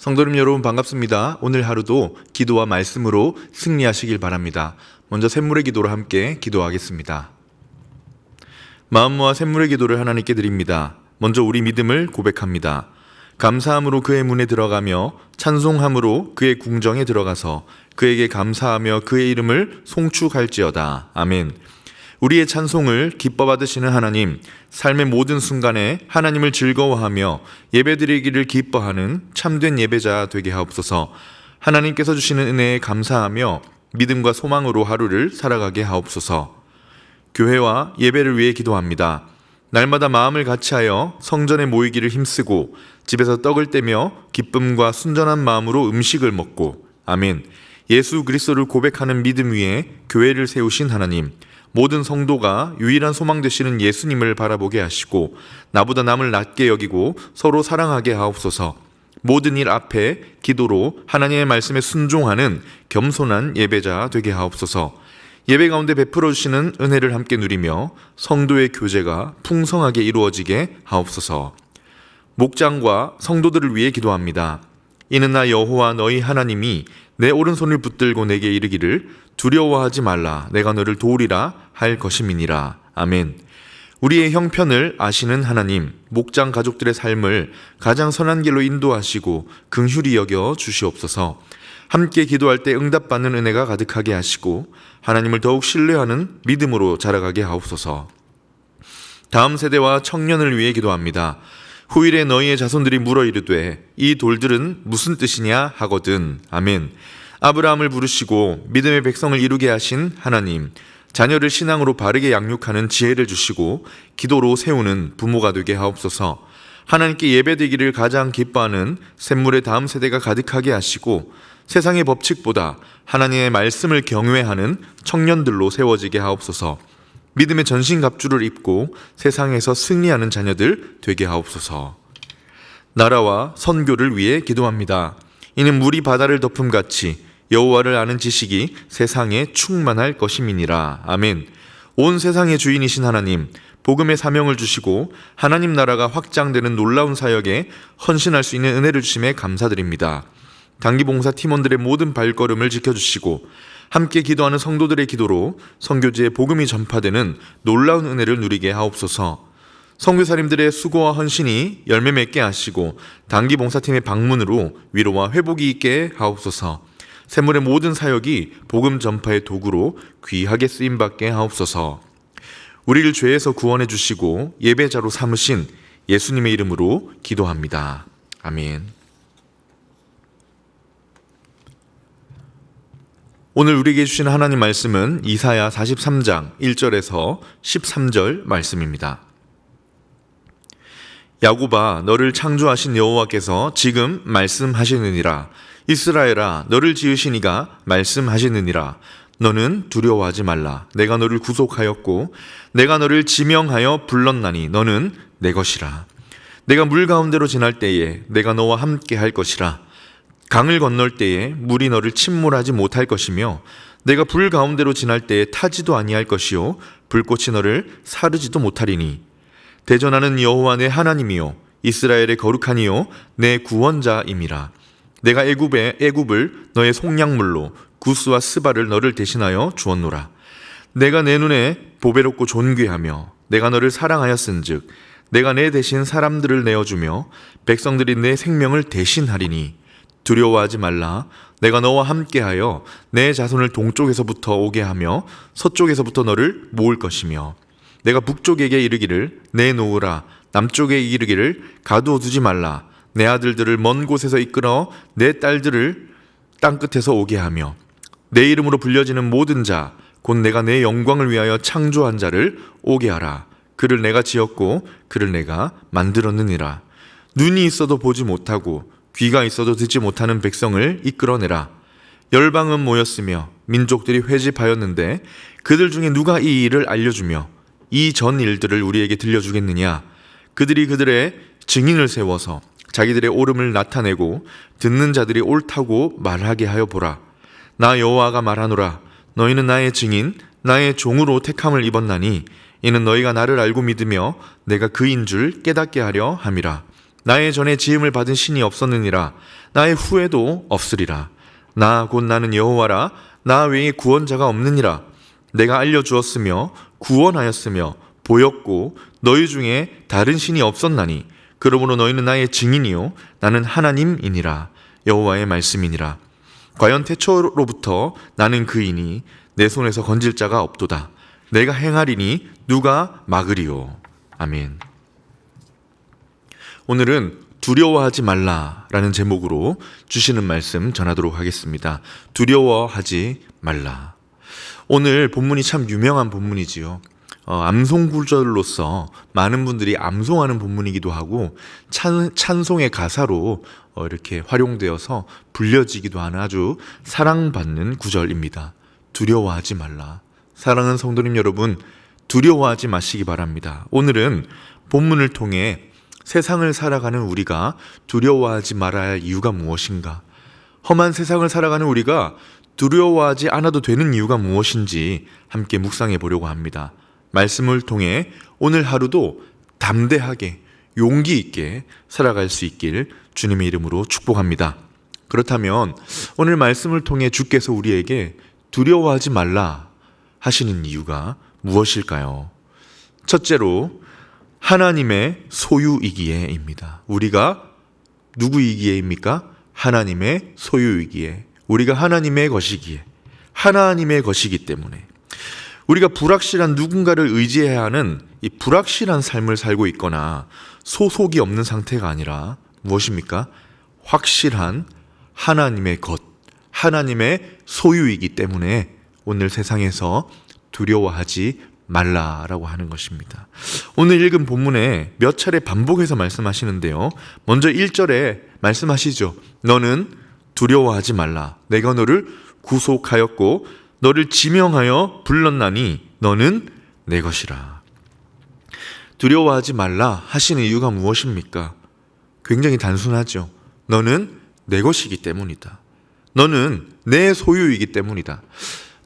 성도님 여러분 반갑습니다. 오늘 하루도 기도와 말씀으로 승리하시길 바랍니다. 먼저 샘물의 기도로 함께 기도하겠습니다. 마음 모아 샘물의 기도를 하나님께 드립니다. 먼저 우리 믿음을 고백합니다. 감사함으로 그의 문에 들어가며 찬송함으로 그의 궁정에 들어가서 그에게 감사하며 그의 이름을 송축할지어다. 아멘. 우리의 찬송을 기뻐 받으시는 하나님, 삶의 모든 순간에 하나님을 즐거워하며 예배드리기를 기뻐하는 참된 예배자 되게 하옵소서. 하나님께서 주시는 은혜에 감사하며 믿음과 소망으로 하루를 살아가게 하옵소서. 교회와 예배를 위해 기도합니다. 날마다 마음을 같이하여 성전에 모이기를 힘쓰고 집에서 떡을 떼며 기쁨과 순전한 마음으로 음식을 먹고, 아멘. 예수 그리스도를 고백하는 믿음 위에 교회를 세우신 하나님, 모든 성도가 유일한 소망 되시는 예수님을 바라보게 하시고 나보다 남을 낮게 여기고 서로 사랑하게 하옵소서. 모든 일 앞에 기도로 하나님의 말씀에 순종하는 겸손한 예배자 되게 하옵소서. 예배 가운데 베풀어 주시는 은혜를 함께 누리며 성도의 교제가 풍성하게 이루어지게 하옵소서. 목장과 성도들을 위해 기도합니다. 이는 나 여호와 너희 하나님이 내 오른손을 붙들고 내게 이르기를 두려워하지 말라, 내가 너를 도우리라 할 것임이니라. 아멘. 우리의 형편을 아시는 하나님, 목장 가족들의 삶을 가장 선한 길로 인도하시고 긍휼히 여겨 주시옵소서. 함께 기도할 때 응답받는 은혜가 가득하게 하시고 하나님을 더욱 신뢰하는 믿음으로 자라가게 하옵소서. 다음 세대와 청년을 위해 기도합니다. 후일에 너희의 자손들이 물어 이르되 이 돌들은 무슨 뜻이냐 하거든. 아멘. 아브라함을 부르시고 믿음의 백성을 이루게 하신 하나님, 자녀를 신앙으로 바르게 양육하는 지혜를 주시고 기도로 세우는 부모가 되게 하옵소서. 하나님께 예배드리기를 가장 기뻐하는 샘물의 다음 세대가 가득하게 하시고 세상의 법칙보다 하나님의 말씀을 경외하는 청년들로 세워지게 하옵소서. 믿음의 전신갑주를 입고 세상에서 승리하는 자녀들 되게 하옵소서. 나라와 선교를 위해 기도합니다. 이는 물이 바다를 덮음같이 여호와를 아는 지식이 세상에 충만할 것임이니라. 아멘. 온 세상의 주인이신 하나님, 복음의 사명을 주시고 하나님 나라가 확장되는 놀라운 사역에 헌신할 수 있는 은혜를 주심에 감사드립니다. 단기봉사 팀원들의 모든 발걸음을 지켜주시고 함께 기도하는 성도들의 기도로 선교지에 복음이 전파되는 놀라운 은혜를 누리게 하옵소서. 선교사님들의 수고와 헌신이 열매 맺게 하시고 단기봉사팀의 방문으로 위로와 회복이 있게 하옵소서. 샘물의 모든 사역이 복음 전파의 도구로 귀하게 쓰임받게 하옵소서. 우리를 죄에서 구원해 주시고 예배자로 삼으신 예수님의 이름으로 기도합니다. 아멘. 오늘 우리에게 주신 하나님 말씀은 이사야 43장 1절에서 13절 말씀입니다. 야곱아, 너를 창조하신 여호와께서 지금 말씀하시느니라. 이스라엘아, 너를 지으신 이가 말씀하시느니라. 너는 두려워하지 말라. 내가 너를 구속하였고 내가 너를 지명하여 불렀나니 너는 내 것이라. 내가 물 가운데로 지날 때에 내가 너와 함께 할 것이라. 강을 건널 때에 물이 너를 침몰하지 못할 것이며 내가 불 가운데로 지날 때에 타지도 아니할 것이요 불꽃이 너를 사르지도 못하리니 대전하는 여호와 내 하나님이요 이스라엘의 거룩한 이요 내 구원자임이라. 내가 애굽을 너의 속량물로 구스와 스바를 너를 대신하여 주었노라. 내가 내 눈에 보배롭고 존귀하며 내가 너를 사랑하였은즉 내가 내 대신 사람들을 내어주며 백성들이 내 생명을 대신하리니 두려워하지 말라. 내가 너와 함께하여 내 자손을 동쪽에서부터 오게 하며 서쪽에서부터 너를 모을 것이며 내가 북쪽에게 이르기를 내놓으라. 남쪽에 이르기를 가두어 두지 말라. 내 아들들을 먼 곳에서 이끌어 내 딸들을 땅끝에서 오게 하며 내 이름으로 불려지는 모든 자 곧 내가 내 영광을 위하여 창조한 자를 오게 하라. 그를 내가 지었고 그를 내가 만들었느니라. 눈이 있어도 보지 못하고 귀가 있어도 듣지 못하는 백성을 이끌어내라. 열방은 모였으며 민족들이 회집하였는데 그들 중에 누가 이 일을 알려주며 이 전 일들을 우리에게 들려주겠느냐. 그들이 그들의 증인을 세워서 자기들의 옳음을 나타내고 듣는 자들이 옳다고 말하게 하여 보라. 나 여호와가 말하노라. 너희는 나의 증인 나의 종으로 택함을 입었나니 이는 너희가 나를 알고 믿으며 내가 그인 줄 깨닫게 하려 함이라. 나의 전에 지음을 받은 신이 없었느니라. 나의 후에도 없으리라. 나 곧 나는 여호와라. 나 외에 구원자가 없느니라. 내가 알려주었으며 구원하였으며 보였고 너희 중에 다른 신이 없었나니 그러므로 너희는 나의 증인이요 나는 하나님이니라. 여호와의 말씀이니라. 과연 태초로부터 나는 그이니 내 손에서 건질 자가 없도다. 내가 행하리니 누가 막으리요. 아멘. 오늘은 두려워하지 말라라는 제목으로 주시는 말씀 전하도록 하겠습니다. 두려워하지 말라. 오늘 본문이 참 유명한 본문이지요. 암송 구절로서 많은 분들이 암송하는 본문이기도 하고 찬송의 가사로 이렇게 활용되어서 불려지기도 하는 아주 사랑받는 구절입니다. 두려워하지 말라. 사랑하는 성도님 여러분, 두려워하지 마시기 바랍니다. 오늘은 본문을 통해 세상을 살아가는 우리가 두려워하지 말아야 할 이유가 무엇인가? 험한 세상을 살아가는 우리가 두려워하지 않아도 되는 이유가 무엇인지 함께 묵상해 보려고 합니다. 말씀을 통해 오늘 하루도 담대하게 용기 있게 살아갈 수 있길 주님의 이름으로 축복합니다. 그렇다면 오늘 말씀을 통해 주께서 우리에게 두려워하지 말라 하시는 이유가 무엇일까요? 첫째로 하나님의 소유이기에입니다. 우리가 누구이기에입니까? 하나님의 소유이기에. 우리가 하나님의 것이기에. 하나님의 것이기 때문에. 우리가 불확실한 누군가를 의지해야 하는 이 불확실한 삶을 살고 있거나 소속이 없는 상태가 아니라 무엇입니까? 확실한 하나님의 것, 하나님의 소유이기 때문에 오늘 세상에서 두려워하지 말라라고 하는 것입니다. 오늘 읽은 본문에 몇 차례 반복해서 말씀하시는데요. 먼저 1절에 말씀하시죠. 너는 두려워하지 말라. 내가 너를 구속하였고 너를 지명하여 불렀나니 너는 내 것이라. 두려워하지 말라 하시는 이유가 무엇입니까? 굉장히 단순하죠. 너는 내 것이기 때문이다. 너는 내 소유이기 때문이다.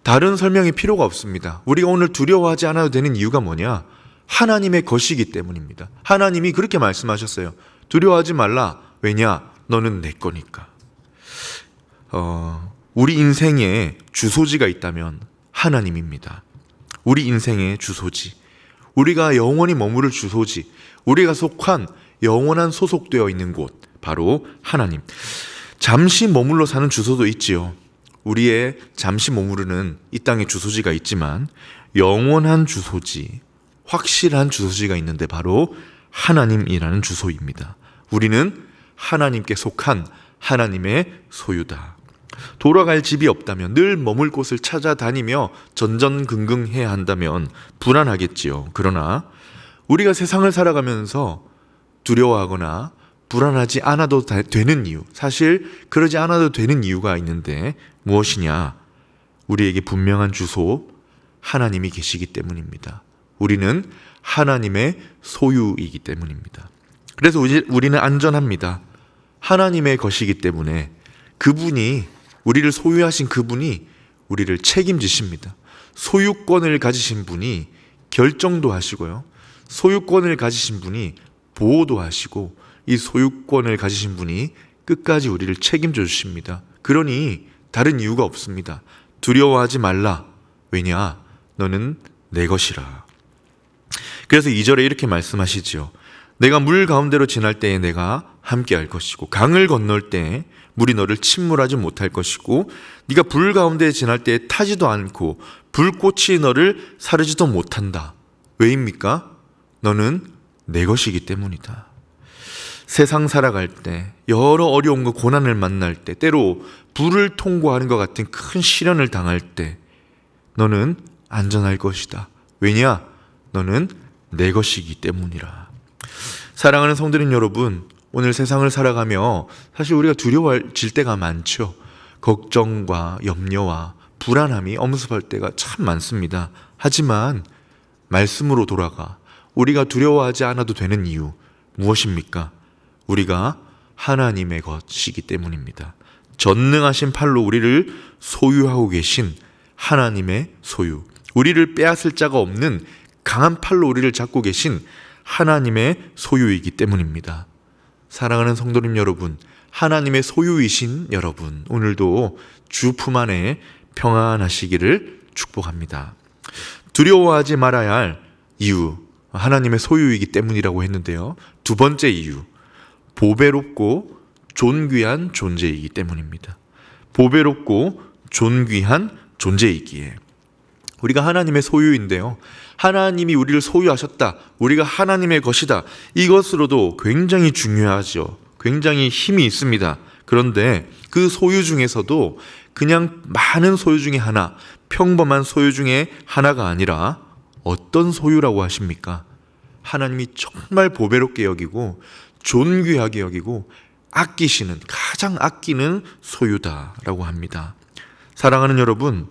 다른 설명이 필요가 없습니다. 우리가 오늘 두려워하지 않아도 되는 이유가 뭐냐? 하나님의 것이기 때문입니다. 하나님이 그렇게 말씀하셨어요. 두려워하지 말라. 왜냐? 너는 내 거니까. 우리 인생에 주소지가 있다면 하나님입니다. 우리 인생의 주소지, 우리가 영원히 머무를 주소지, 우리가 속한 영원한 소속되어 있는 곳, 바로 하나님. 잠시 머물러 사는 주소도 있지요. 우리의 잠시 머무르는 이 땅의 주소지가 있지만 영원한 주소지, 확실한 주소지가 있는데 바로 하나님이라는 주소입니다. 우리는 하나님께 속한 하나님의 소유다. 돌아갈 집이 없다면, 늘 머물 곳을 찾아다니며 전전긍긍해야 한다면 불안하겠지요. 그러나 우리가 세상을 살아가면서 두려워하거나 불안하지 않아도 되는 이유, 사실 그러지 않아도 되는 이유가 있는데 무엇이냐? 우리에게 분명한 주소, 하나님이 계시기 때문입니다. 우리는 하나님의 소유이기 때문입니다. 그래서 우리는 안전합니다. 하나님의 것이기 때문에 그분이, 우리를 소유하신 그분이 우리를 책임지십니다. 소유권을 가지신 분이 결정도 하시고요. 소유권을 가지신 분이 보호도 하시고, 이 소유권을 가지신 분이 끝까지 우리를 책임져 주십니다. 그러니 다른 이유가 없습니다. 두려워하지 말라. 왜냐? 너는 내 것이라. 그래서 2절에 이렇게 말씀하시죠. 내가 물 가운데로 지날 때에 내가 함께할 것이고 강을 건널 때에 물이 너를 침몰하지 못할 것이고 네가 불 가운데 지날 때에 타지도 않고 불꽃이 너를 사르지도 못한다. 왜입니까? 너는 내 것이기 때문이다. 세상 살아갈 때, 여러 어려움과 고난을 만날 때, 때로 불을 통과하는 것 같은 큰 시련을 당할 때 너는 안전할 것이다. 왜냐? 너는 내 것이기 때문이라. 사랑하는 성도님 여러분, 오늘 세상을 살아가며 사실 우리가 두려워질 때가 많죠. 걱정과 염려와 불안함이 엄습할 때가 참 많습니다. 하지만 말씀으로 돌아가 우리가 두려워하지 않아도 되는 이유 무엇입니까? 우리가 하나님의 것이기 때문입니다. 전능하신 팔로 우리를 소유하고 계신 하나님의 소유, 우리를 빼앗을 자가 없는 강한 팔로 우리를 잡고 계신 하나님의 소유이기 때문입니다. 사랑하는 성도님 여러분, 하나님의 소유이신 여러분, 오늘도 주 품 안에 평안하시기를 축복합니다. 두려워하지 말아야 할 이유, 하나님의 소유이기 때문이라고 했는데요. 두 번째 이유, 보배롭고 존귀한 존재이기 때문입니다. 보배롭고 존귀한 존재이기에 우리가 하나님의 소유인데요. 하나님이 우리를 소유하셨다, 우리가 하나님의 것이다, 이것으로도 굉장히 중요하죠. 굉장히 힘이 있습니다. 그런데 그 소유 중에서도 그냥 많은 소유 중에 하나, 평범한 소유 중에 하나가 아니라 어떤 소유라고 하십니까? 하나님이 정말 보배롭게 여기고 존귀하게 여기고 아끼시는, 가장 아끼는 소유다라고 합니다. 사랑하는 여러분,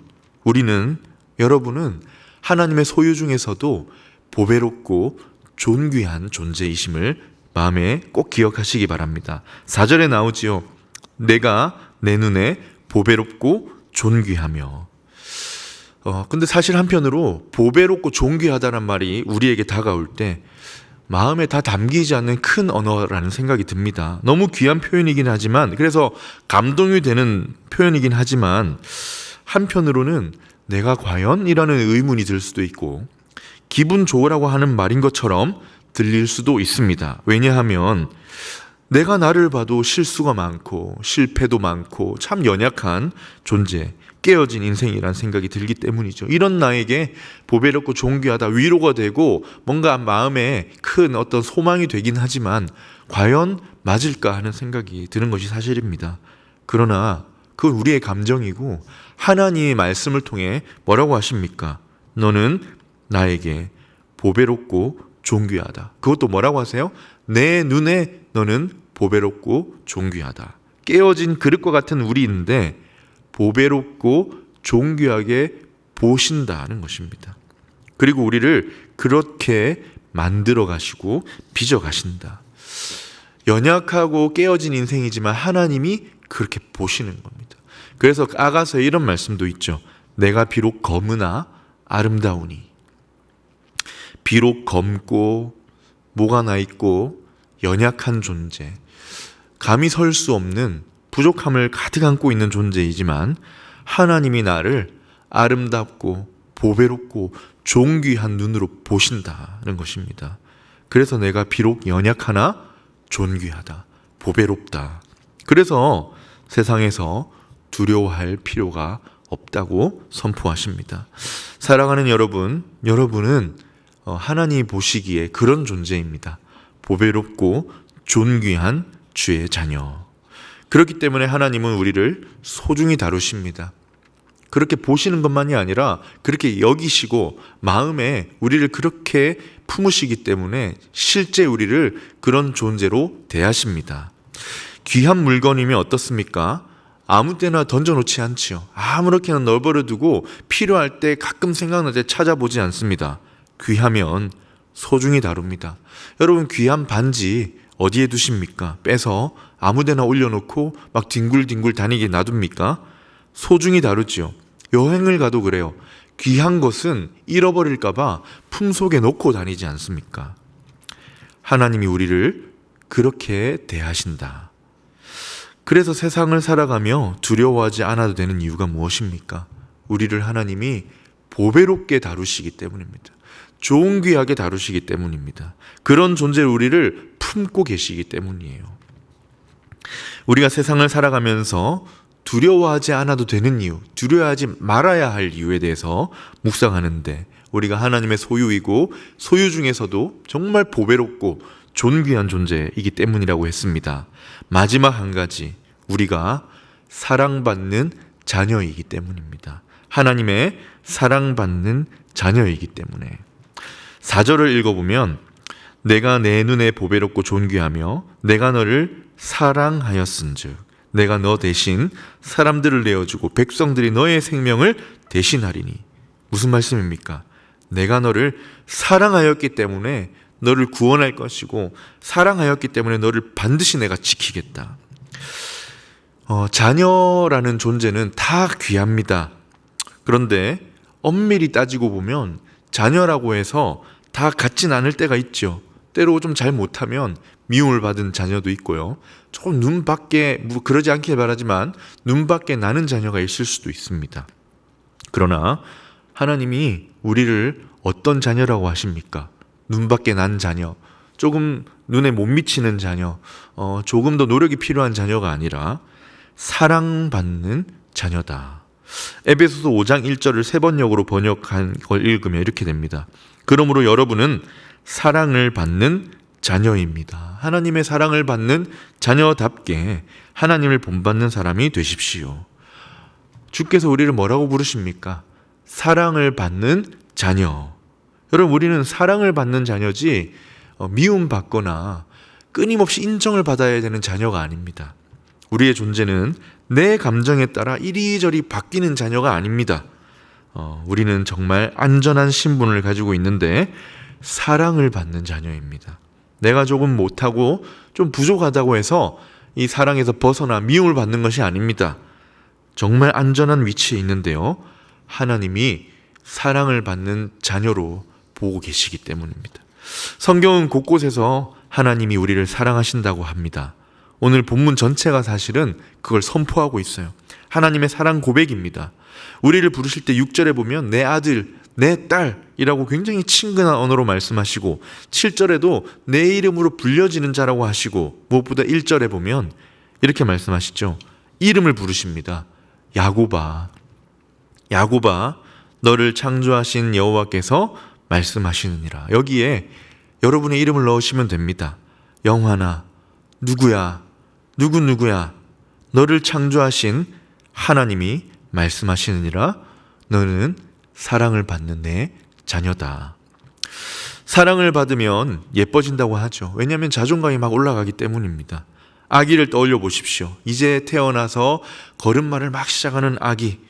여러분은 하나님의 소유 중에서도 보배롭고 존귀한 존재이심을 마음에 꼭 기억하시기 바랍니다. 4절에 나오지요. 내가 내 눈에 보배롭고 존귀하며. 근데 사실 한편으로 보배롭고 존귀하다는 말이 우리에게 다가올 때 마음에 다 담기지 않는 큰 언어라는 생각이 듭니다. 너무 귀한 표현이긴 하지만, 그래서 감동이 되는 표현이긴 하지만, 한편으로는 내가 과연? 이라는 의문이 들 수도 있고 기분 좋으라고 하는 말인 것처럼 들릴 수도 있습니다. 왜냐하면 내가 나를 봐도 실수가 많고 실패도 많고 참 연약한 존재, 깨어진 인생이란 생각이 들기 때문이죠. 이런 나에게 보배롭고 존귀하다, 위로가 되고 뭔가 마음에 큰 어떤 소망이 되긴 하지만 과연 맞을까 하는 생각이 드는 것이 사실입니다. 그러나 그건 우리의 감정이고 하나님의 말씀을 통해 뭐라고 하십니까? 너는 나에게 보배롭고 존귀하다. 그것도 뭐라고 하세요? 내 눈에 너는 보배롭고 존귀하다. 깨어진 그릇과 같은 우리인데 보배롭고 존귀하게 보신다는 것입니다. 그리고 우리를 그렇게 만들어 가시고 빚어 가신다. 연약하고 깨어진 인생이지만 하나님이 그렇게 보시는 겁니다. 그래서 아가서에 이런 말씀도 있죠. 내가 비록 검으나 아름다우니. 비록 검고 모가 나 있고 연약한 존재, 감히 설 수 없는 부족함을 가득 안고 있는 존재이지만 하나님이 나를 아름답고 보배롭고 존귀한 눈으로 보신다는 것입니다. 그래서 내가 비록 연약하나 존귀하다, 보배롭다. 그래서 세상에서 두려워할 필요가 없다고 선포하십니다. 사랑하는 여러분은 하나님이 보시기에 그런 존재입니다. 보배롭고 존귀한 주의 자녀. 그렇기 때문에 하나님은 우리를 소중히 다루십니다. 그렇게 보시는 것만이 아니라 그렇게 여기시고 마음에 우리를 그렇게 품으시기 때문에 실제 우리를 그런 존재로 대하십니다. 귀한 물건이면 어떻습니까? 아무 때나 던져놓지 않지요. 아무렇게나 널버려 두고 필요할 때 가끔 생각날 때 찾아보지 않습니다. 귀하면 소중히 다룹니다. 여러분, 귀한 반지 어디에 두십니까? 빼서 아무데나 올려놓고 막 뒹굴뒹굴 다니게 놔둡니까? 소중히 다루지요. 여행을 가도 그래요. 귀한 것은 잃어버릴까봐 품속에 넣고 다니지 않습니까? 하나님이 우리를 그렇게 대하신다. 그래서 세상을 살아가며 두려워하지 않아도 되는 이유가 무엇입니까? 우리를 하나님이 보배롭게 다루시기 때문입니다. 존귀하게 다루시기 때문입니다. 그런 존재로 우리를 품고 계시기 때문이에요. 우리가 세상을 살아가면서 두려워하지 않아도 되는 이유, 두려워하지 말아야 할 이유에 대해서 묵상하는데, 우리가 하나님의 소유이고 소유 중에서도 정말 보배롭고 존귀한 존재이기 때문이라고 했습니다. 마지막 한 가지, 우리가 사랑받는 자녀이기 때문입니다. 하나님의 사랑받는 자녀이기 때문에. 4절을 읽어보면 내가 내 눈에 보배롭고 존귀하며 내가 너를 사랑하였은즉 내가 너 대신 사람들을 내어주고 백성들이 너의 생명을 대신하리니. 무슨 말씀입니까? 내가 너를 사랑하였기 때문에 너를 구원할 것이고 사랑하였기 때문에 너를 반드시 내가 지키겠다. 자녀라는 존재는 다 귀합니다. 그런데 엄밀히 따지고 보면 자녀라고 해서 다 같진 않을 때가 있죠. 때로 좀 잘 못하면 미움을 받은 자녀도 있고요. 조금 눈 밖에, 그러지 않길 바라지만 눈 밖에 나는 자녀가 있을 수도 있습니다. 그러나 하나님이 우리를 어떤 자녀라고 하십니까? 눈 밖에 난 자녀, 조금 눈에 못 미치는 자녀, 조금 더 노력이 필요한 자녀가 아니라 사랑받는 자녀다. 에베소서 5장 1절을 세번역으로 번역한 걸 읽으면 이렇게 됩니다. 그러므로 여러분은 사랑을 받는 자녀입니다. 하나님의 사랑을 받는 자녀답게 하나님을 본받는 사람이 되십시오. 주께서 우리를 뭐라고 부르십니까? 사랑을 받는 자녀. 여러분, 우리는 사랑을 받는 자녀지 미움받거나 끊임없이 인정을 받아야 되는 자녀가 아닙니다. 우리의 존재는 내 감정에 따라 이리저리 바뀌는 자녀가 아닙니다. 우리는 정말 안전한 신분을 가지고 있는데 사랑을 받는 자녀입니다. 내가 조금 못하고 좀 부족하다고 해서 이 사랑에서 벗어나 미움을 받는 것이 아닙니다. 정말 안전한 위치에 있는데요. 하나님이 사랑을 받는 자녀로 보고 계시기 때문입니다. 성경은 곳곳에서 하나님이 우리를 사랑하신다고 합니다. 오늘 본문 전체가 사실은 그걸 선포하고 있어요. 하나님의 사랑 고백입니다. 우리를 부르실 때 6절에 보면 내 아들, 내 딸이라고 굉장히 친근한 언어로 말씀하시고 7절에도 내 이름으로 불려지는 자라고 하시고 무엇보다 1절에 보면 이렇게 말씀하시죠. 이름을 부르십니다. 야곱아, 야곱아, 너를 창조하신 여호와께서 말씀하시느니라. 여기에 여러분의 이름을 넣으시면 됩니다. 영환아, 누구야, 누구야, 너를 창조하신 하나님이 말씀하시느니라. 너는 사랑을 받는 내 자녀다. 사랑을 받으면 예뻐진다고 하죠. 왜냐하면 자존감이 막 올라가기 때문입니다. 아기를 떠올려 보십시오. 이제 태어나서 걸음마를 막 시작하는 아기,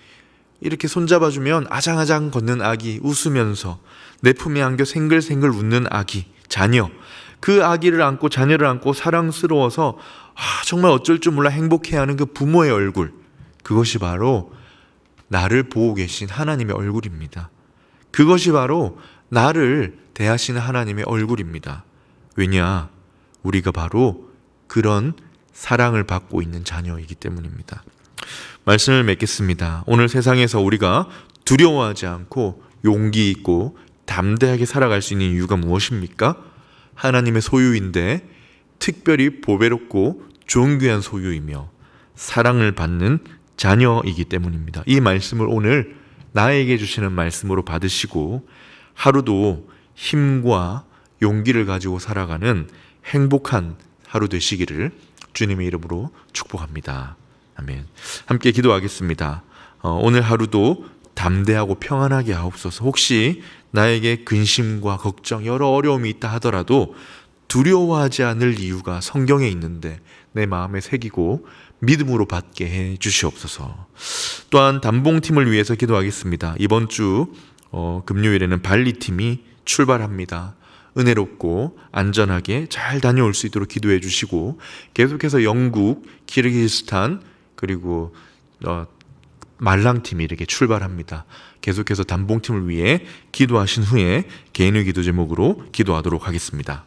이렇게 손잡아주면 아장아장 걷는 아기, 웃으면서 내 품에 안겨 생글생글 웃는 아기, 자녀. 그 아기를 안고 자녀를 안고 사랑스러워서 정말 어쩔 줄 몰라 행복해하는 그 부모의 얼굴, 그것이 바로 나를 보고 계신 하나님의 얼굴입니다. 그것이 바로 나를 대하시는 하나님의 얼굴입니다. 왜냐? 우리가 바로 그런 사랑을 받고 있는 자녀이기 때문입니다. 말씀을 맺겠습니다. 오늘 세상에서 우리가 두려워하지 않고 용기 있고 담대하게 살아갈 수 있는 이유가 무엇입니까? 하나님의 소유인데 특별히 보배롭고 존귀한 소유이며 사랑을 받는 자녀이기 때문입니다. 이 말씀을 오늘 나에게 주시는 말씀으로 받으시고 하루도 힘과 용기를 가지고 살아가는 행복한 하루 되시기를 주님의 이름으로 축복합니다. 아멘. 함께 기도하겠습니다. 오늘 하루도 담대하고 평안하게 하옵소서. 혹시 나에게 근심과 걱정, 여러 어려움이 있다 하더라도 두려워하지 않을 이유가 성경에 있는데 내 마음에 새기고 믿음으로 받게 해 주시옵소서. 또한 담봉팀을 위해서 기도하겠습니다. 이번 주 금요일에는 발리팀이 출발합니다. 은혜롭고 안전하게 잘 다녀올 수 있도록 기도해 주시고 계속해서 영국, 키르기스탄 그리고 말랑팀이 이렇게 출발합니다. 계속해서 담봉팀을 위해 기도하신 후에 개인의 기도 제목으로 기도하도록 하겠습니다.